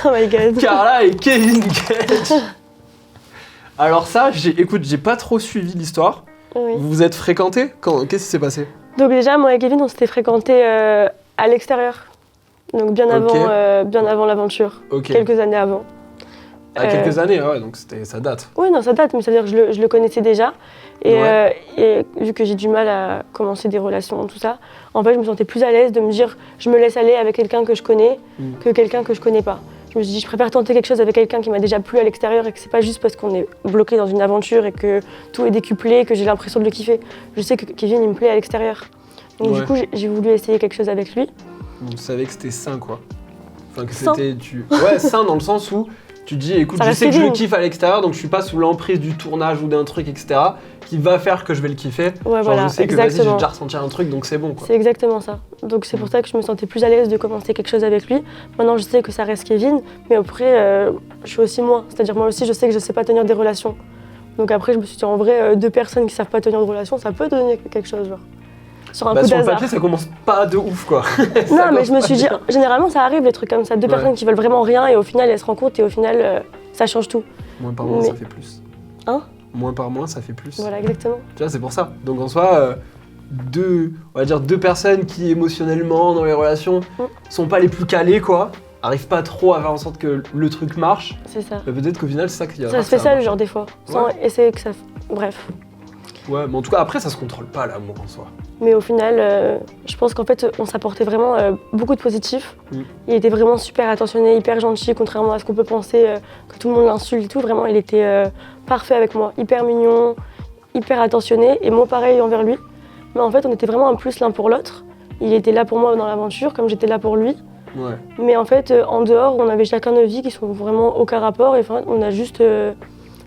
Oh my god. Carla et Kevin Gage. Alors ça, écoute, j'ai pas trop suivi l'histoire. Oui. Vous vous êtes fréquentés? Qu'est-ce qui s'est passé? Donc déjà, moi et Kevin, on s'était fréquentés à l'extérieur. Donc bien avant l'aventure. Ok. Quelques années avant. Quelques années, ouais, donc ça date. Oui, non, ça date, mais c'est-à-dire que je le connaissais déjà. Et vu que j'ai du mal à commencer des relations, tout ça, en fait, je me sentais plus à l'aise de me dire je me laisse aller avec quelqu'un que je connais que quelqu'un que je connais pas. Je me suis dit, je préfère tenter quelque chose avec quelqu'un qui m'a déjà plu à l'extérieur et que c'est pas juste parce qu'on est bloqué dans une aventure et que tout est décuplé que j'ai l'impression de le kiffer. Je sais que Kevin, il me plaît à l'extérieur. Donc du coup, j'ai voulu essayer quelque chose avec lui. Vous savez que c'était sain, quoi. Enfin, que sain. Ouais, sain dans le sens où tu dis, écoute, je sais que je le kiffe à l'extérieur, donc je suis pas sous l'emprise du tournage ou d'un truc, etc., qui va faire que je vais le kiffer. Ouais, genre, je sais exactement. que vas-y, j'ai déjà ressenti un truc, donc c'est bon, quoi. C'est exactement ça. Donc c'est pour ça que je me sentais plus à l'aise de commencer quelque chose avec lui. Maintenant, je sais que ça reste Kevin, mais après, je suis aussi moi. C'est-à-dire, moi aussi, je sais que je sais pas tenir des relations. Donc après, je me suis dit, en vrai, deux personnes qui savent pas tenir de relations, ça peut donner quelque chose, genre. Sur un coup sur d'hasard. le papier, ça commence pas de ouf, quoi. Non, mais je me suis dit, généralement, ça arrive, des trucs comme ça. Deux personnes qui veulent vraiment rien et au final, elles se rencontrent et au final, ça change tout. Moins par moins, ça fait plus. Hein? Moins par moins, ça fait plus. Voilà, exactement. Tu vois, c'est pour ça. Donc en soi, on va dire deux personnes qui émotionnellement dans les relations sont pas les plus calées, quoi. Arrivent pas trop à faire en sorte que le truc marche. C'est ça. Mais peut-être qu'au final, c'est ça qui va. Ça se fait seul, genre des fois. Sans essayer que ça. Bref. Ouais, mais en tout cas, après, ça se contrôle pas l'amour en soi. Mais au final, je pense qu'en fait, on s'apportait vraiment beaucoup de positifs. Il était vraiment super attentionné, hyper gentil, contrairement à ce qu'on peut penser, que tout le monde l'insulte et tout. Vraiment, il était parfait avec moi, hyper mignon, hyper attentionné, et moi pareil envers lui. Mais en fait, on était vraiment un plus l'un pour l'autre. Il était là pour moi dans l'aventure, comme j'étais là pour lui. Ouais. Mais en fait, en dehors, on avait chacun nos vies qui sont vraiment aucun rapport. Et enfin, on a juste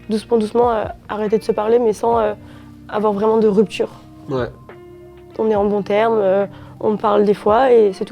doucement arrêté de se parler, mais sans avoir vraiment de rupture. Ouais. On est en bon terme, on me parle des fois et c'est tout.